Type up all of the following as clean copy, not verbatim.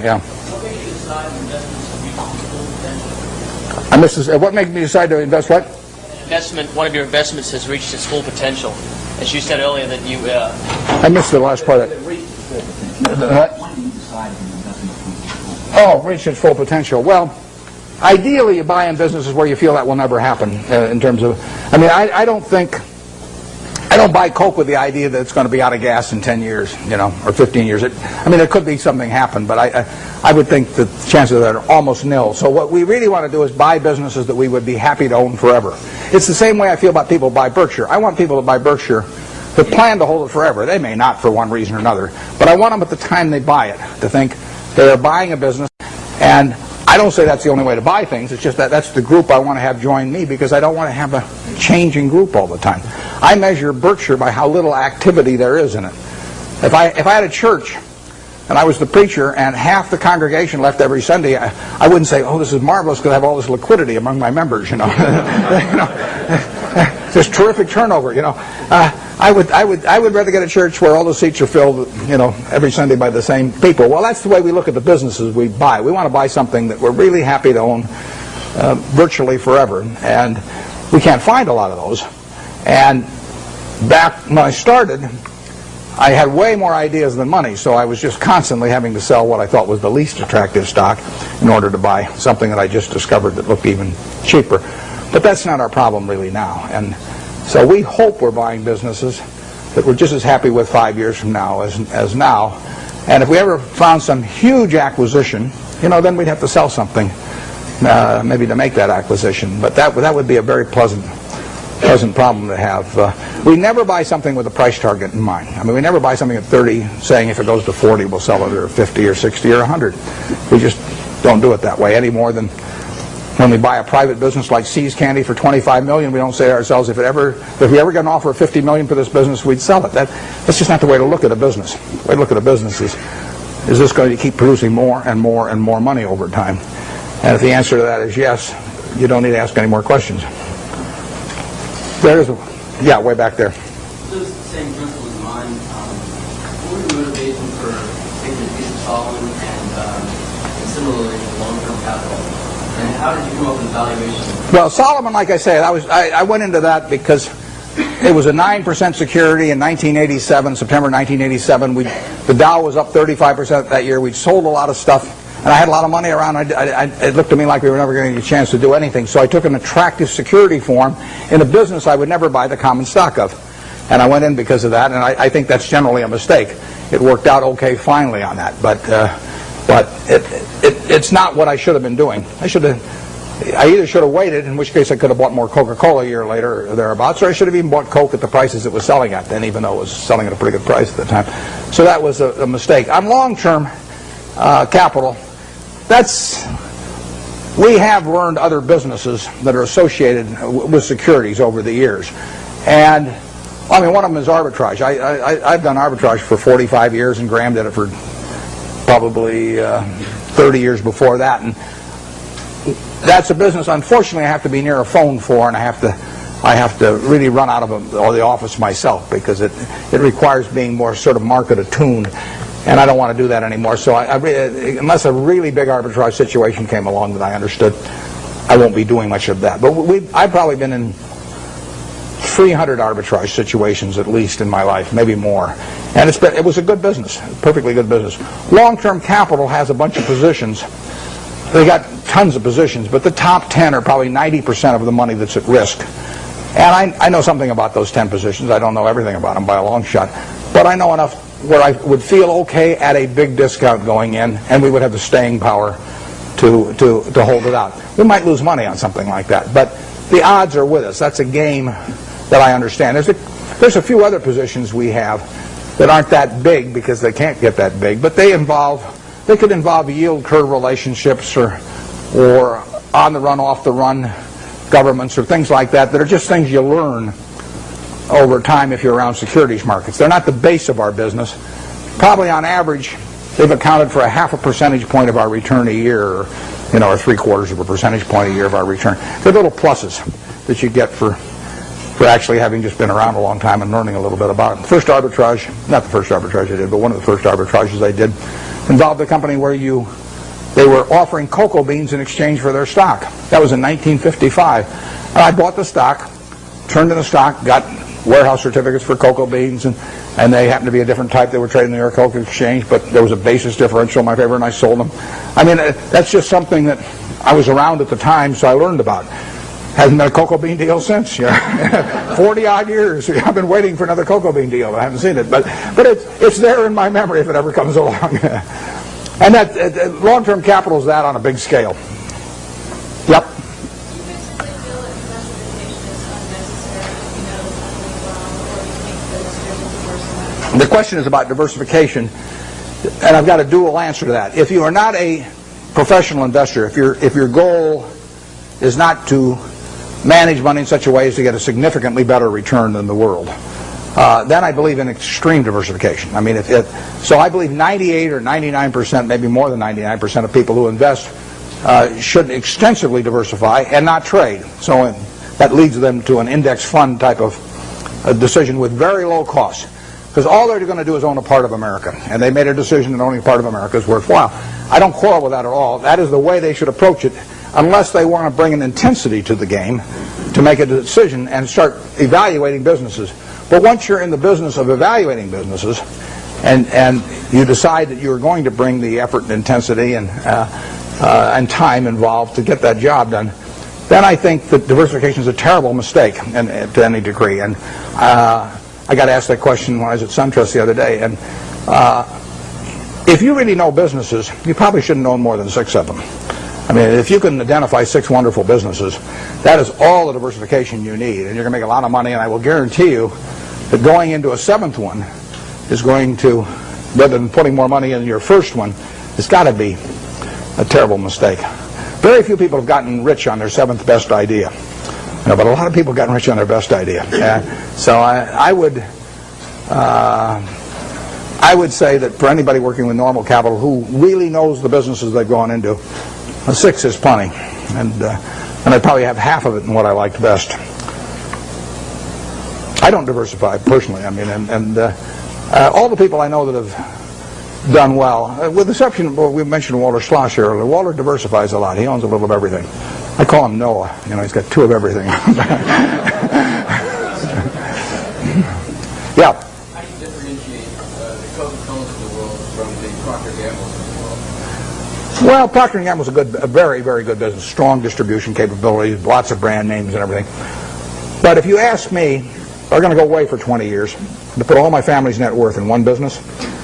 yeah. What made you decide investments to reach its full potential? I missed this. What made me decide to invest what? One of your investments has reached its full potential. As you said earlier that you... I missed the last part of it. Reach its full potential. Well, ideally you buy in businesses where you feel that will never happen in terms of... I mean, I don't buy Coke with the idea that it's going to be out of gas in 10 years, or 15 years. There could be something happen, but I would think that the chances of that are almost nil. So what we really want to do is buy businesses that we would be happy to own forever. It's the same way I feel about people who buy Berkshire. I want people to buy Berkshire that plan to hold it forever. They may not for one reason or another, but I want them at the time they buy it to think they are buying a business. And I don't say that's the only way to buy things. It's just that that's the group I want to have join me, because I don't want to have a changing group all the time. I measure Berkshire by how little activity there is in it. If I had a church and I was the preacher and half the congregation left every Sunday, I wouldn't say, "Oh, this is marvelous because I have all this liquidity among my members." Just terrific turnover. I would rather get a church where all the seats are filled, every Sunday by the same people. Well, that's the way we look at the businesses we buy. We want to buy something that we're really happy to own virtually forever, and we can't find a lot of those. And back when I started, I had way more ideas than money, so I was just constantly having to sell what I thought was the least attractive stock in order to buy something that I just discovered that looked even cheaper. But that's not our problem really now. And so we hope we're buying businesses that we're just as happy with 5 years from now as now. And if we ever found some huge acquisition, then we'd have to sell something maybe to make that acquisition. But that would be a very pleasant problem to have. We never buy something with a price target in mind. We never buy something at 30 saying if it goes to 40 we'll sell it, or 50 or 60 or 100. We just don't do it that way any more than when we buy a private business like See's Candy for $25 million. We don't say to ourselves, if we ever get an offer of $50 million for this business, we'd sell it. That's just not the way to look at a business. The way to look at a business is this going to keep producing more and more and more money over time? And if the answer to that is yes, you don't need to ask any more questions. Yeah, way back there. So it's the same principle as mine. What were your motivations for taking a piece of Solomon and similarly long-term capital? And how did you come up with the valuation? Well, Solomon, like I said, I went into that because it was a 9% security in 1987, September 1987. The Dow was up 35% that year. We'd sold a lot of stuff, and I had a lot of money around. It looked to me like we were never going to get a chance to do anything. So I took an attractive security form in a business I would never buy the common stock of. And I went in because of that, and I think that's generally a mistake. It worked out okay finally on that, but it's not what I should have been doing. I either should have waited, in which case I could have bought more Coca-Cola a year later or thereabouts, or I should have even bought Coke at the prices it was selling at then, even though it was selling at a pretty good price at the time. So that was a mistake. On long-term capital, we have learned other businesses that are associated with securities over the years. And one of them is arbitrage. I've done arbitrage for 45 years, and Graham did it for probably 30 years before that. And that's a business, unfortunately, I have to be near a phone for, and I have to really run out of the office myself, because it requires being more sort of market attuned, and I don't want to do that anymore. So unless a really big arbitrage situation came along that I understood, I won't be doing much of that. But I've probably been in 300 arbitrage situations at least in my life, maybe more. And it was a good business, a perfectly good business. Long-term capital has a bunch of positions. They got tons of positions, but the top 10 are probably 90% of the money that's at risk. And I know something about those 10 positions. I don't know everything about them by a long shot, but I know enough where I would feel okay at a big discount going in, and we would have the staying power to hold it out. We might lose money on something like that, but the odds are with us. That's a game that I understand. There's a few other positions we have that aren't that big because they can't get that big, but they could involve yield curve relationships or on the run, off the run governments or things like that are just things you learn over time if you're around securities markets. They're not the base of our business. Probably on average, they've accounted for 0.5 percentage point of our return a year, or 0.75 percentage point a year of our return. They're little pluses that you get for actually having just been around a long time and learning a little bit about it. Not the first arbitrage I did, but one of the first arbitrages I did, involved a company where they were offering cocoa beans in exchange for their stock. That was in 1955. And I bought the stock, turned in the stock, got warehouse certificates for cocoa beans, and they happened to be a different type. They were traded in the New York Cocoa Exchange, but there was a basis differential in my favor, and I sold them. I mean, that's just something that I was around at the time, so I learned about. Hasn't been a cocoa bean deal since. 40-odd years. I've been waiting for another cocoa bean deal. I haven't seen it, but it's there in my memory if it ever comes along. And that long-term capital is that on a big scale. Yep. The question is about diversification, and I've got a dual answer to that. If you are not a professional investor, if your goal is not to manage money in such a way as to get a significantly better return than the world, then I believe in extreme diversification. I mean, so I believe 98 or 99%, maybe more than 99% of people who invest should extensively diversify and not trade. So that leads them to an index fund type of decision with very low costs. Because all they're going to do is own a part of America. And they made a decision that owning a part of America is worthwhile. I don't quarrel with that at all. That is the way they should approach it, unless they want to bring an intensity to the game to make a decision and start evaluating businesses. But once you're in the business of evaluating businesses and you decide that you're going to bring the effort and intensity and time involved to get that job done, then I think that diversification is a terrible mistake to any degree. And I got asked that question when I was at SunTrust the other day. And if you really know businesses, you probably shouldn't own more than 6 of them. I mean, if you can identify 6 wonderful businesses, that is all the diversification you need, and you're going to make a lot of money. And I will guarantee you that going into a 7th one is going to, rather than putting more money in your first one, it's got to be a terrible mistake. Very few people have gotten rich on their 7th best idea. But a lot of people got rich on their best idea. So I would say that for anybody working with normal capital who really knows the businesses they've gone into, a 6 is plenty, and I probably have half of it in what I liked best. I don't diversify personally. I mean, and all the people I know that have done well, with the exception of, we mentioned Walter Schloss earlier. Walter diversifies a lot. He owns a little of everything. I call him Noah. He's got 2 of everything. Yeah. How do you differentiate the Coca-Colas of the world from the Procter & Gamble's of the world? Well, Procter & Gamble's a very, very good business. Strong distribution capabilities, lots of brand names and everything. But if you ask me, I'm going to go away for 20 years to put all my family's net worth in one business,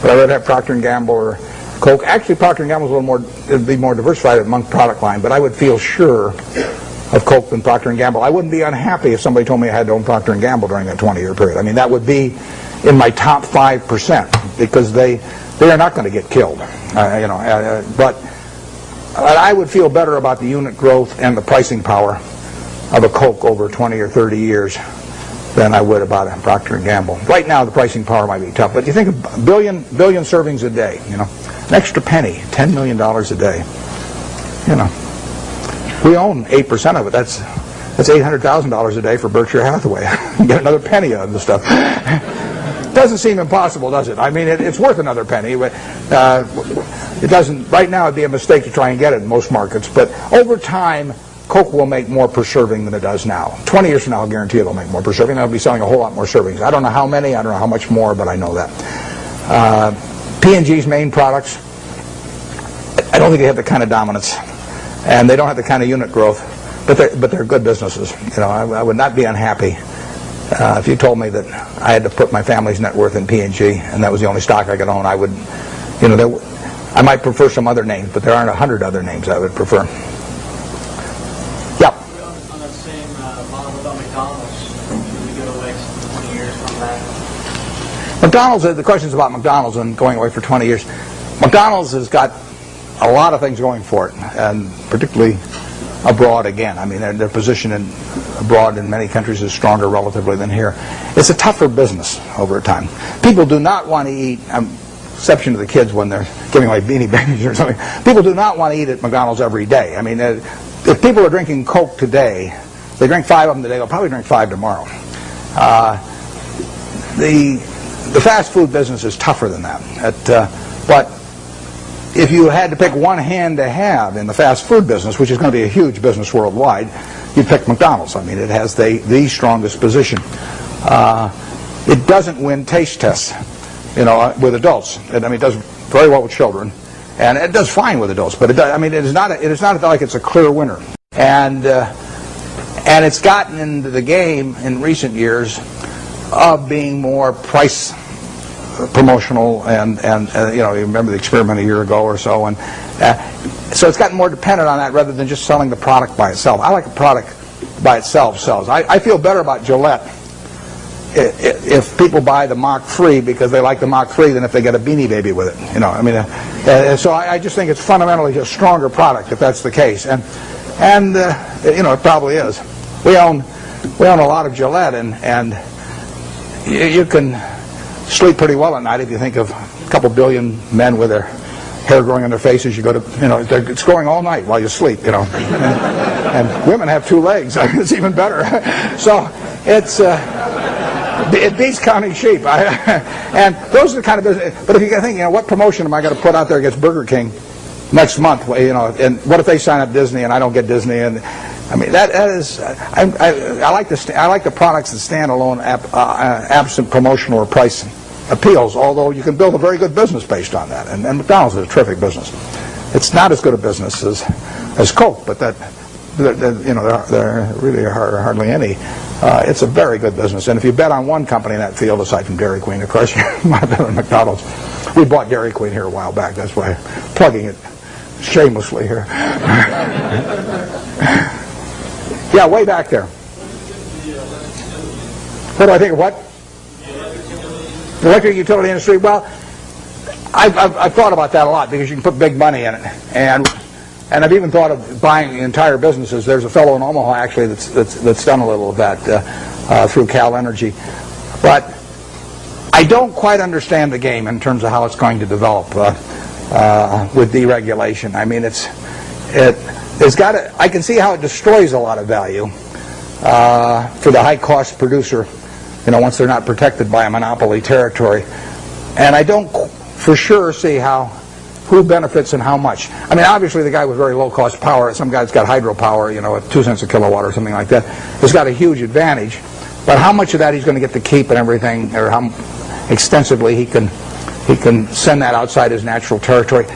but I'd rather have Procter & Gamble or Coke. Actually, Procter & Gamble's a little more, it'd be more diversified among product line, but I would feel sure of Coke than Procter & Gamble. I wouldn't be unhappy if somebody told me I had to own Procter & Gamble during that 20-year period. I mean, that would be in my top 5% because they are not going to get killed. But I would feel better about the unit growth and the pricing power of a Coke over 20 or 30 years than I would about a Procter & Gamble. Right now, the pricing power might be tough, but you think of a billion servings a day, an extra penny, $10 million a day. We own 8% of it. That's $800,000 a day for Berkshire Hathaway. Get another penny out of the stuff. Doesn't seem impossible, does it? I mean, it's worth another penny. But, it doesn't. Right now, it'd be a mistake to try and get it in most markets. But over time, Coke will make more per serving than it does now. 20 years from now, I'll guarantee it'll make more per serving. They'll be selling a whole lot more servings. I don't know how many. I don't know how much more, but I know that. P&G's main products, I don't think they have the kind of dominance, and they don't have the kind of unit growth, but they're good businesses. I would not be unhappy if you told me that I had to put my family's net worth in P&G and that was the only stock I could own. I would, I might prefer some other names, but there aren't 100 other names I would prefer. Yeah. On that same model about McDonald's, should we go away 20 years from that? McDonald's, the question is about McDonald's and going away for 20 years. McDonald's has got a lot of things going for it, and particularly abroad again. I mean, their position abroad in many countries is stronger relatively than here. It's a tougher business over time. People do not want to eat, exception to the kids when they're giving away Beanie Babies or something, people do not want to eat at McDonald's every day. I mean, if people are drinking Coke today, they drink 5 of them today, they'll probably drink 5 tomorrow. The fast food business is tougher than that. But if you had to pick one hand to have in the fast food business, which is going to be a huge business worldwide, you'd pick McDonald's. I mean, it has the strongest position. It doesn't win taste tests, with adults. It does very well with children, and it does fine with adults. But it is not like it's a clear winner. And it's gotten into the game in recent years of being more price promotional, and you remember the experiment a year ago or so, and so it's gotten more dependent on that rather than just selling the product by itself. I like a product by itself sells. I feel better about Gillette if people buy the Mach 3 because they like the Mach 3 than if they get a Beanie Baby with it. So I just think it's fundamentally a stronger product if that's the case, and it probably is. We own a lot of Gillette, and you can sleep pretty well at night if you think of a couple billion men with their hair growing on their faces. You go to, it's growing all night while you sleep, and women have 2 legs. It's even better. So it beats counting sheep. And those are the kind of business. But if you think, what promotion am I going to put out there against Burger King next month? And what if they sign up Disney and I don't get Disney? And that is, I like the products that stand alone, absent promotional or price appeals. Although you can build a very good business based on that, and McDonald's is a terrific business. It's not as good a business as Coke, but there really are hardly any. It's a very good business, and if you bet on one company in that field, aside from Dairy Queen, of course, you might bet on McDonald's. We bought Dairy Queen here a while back. That's why I'm plugging it shamelessly here. Yeah, way back there. What do I think of what? The electric utility industry. Well, I've thought about that a lot because you can put big money in it, and I've even thought of buying entire businesses. There's a fellow in Omaha actually that's done a little of that through Cal Energy, but I don't quite understand the game in terms of how it's going to develop with deregulation. I mean, I can see how it destroys a lot of value for the high-cost producer, once they're not protected by a monopoly territory. And I don't for sure see who benefits and how much. I mean, obviously the guy with very low-cost power, some guy's got hydropower, at 2 cents a kilowatt or something like that, has got a huge advantage. But how much of that he's going to get to keep and everything, or how extensively he can send that outside his natural territory,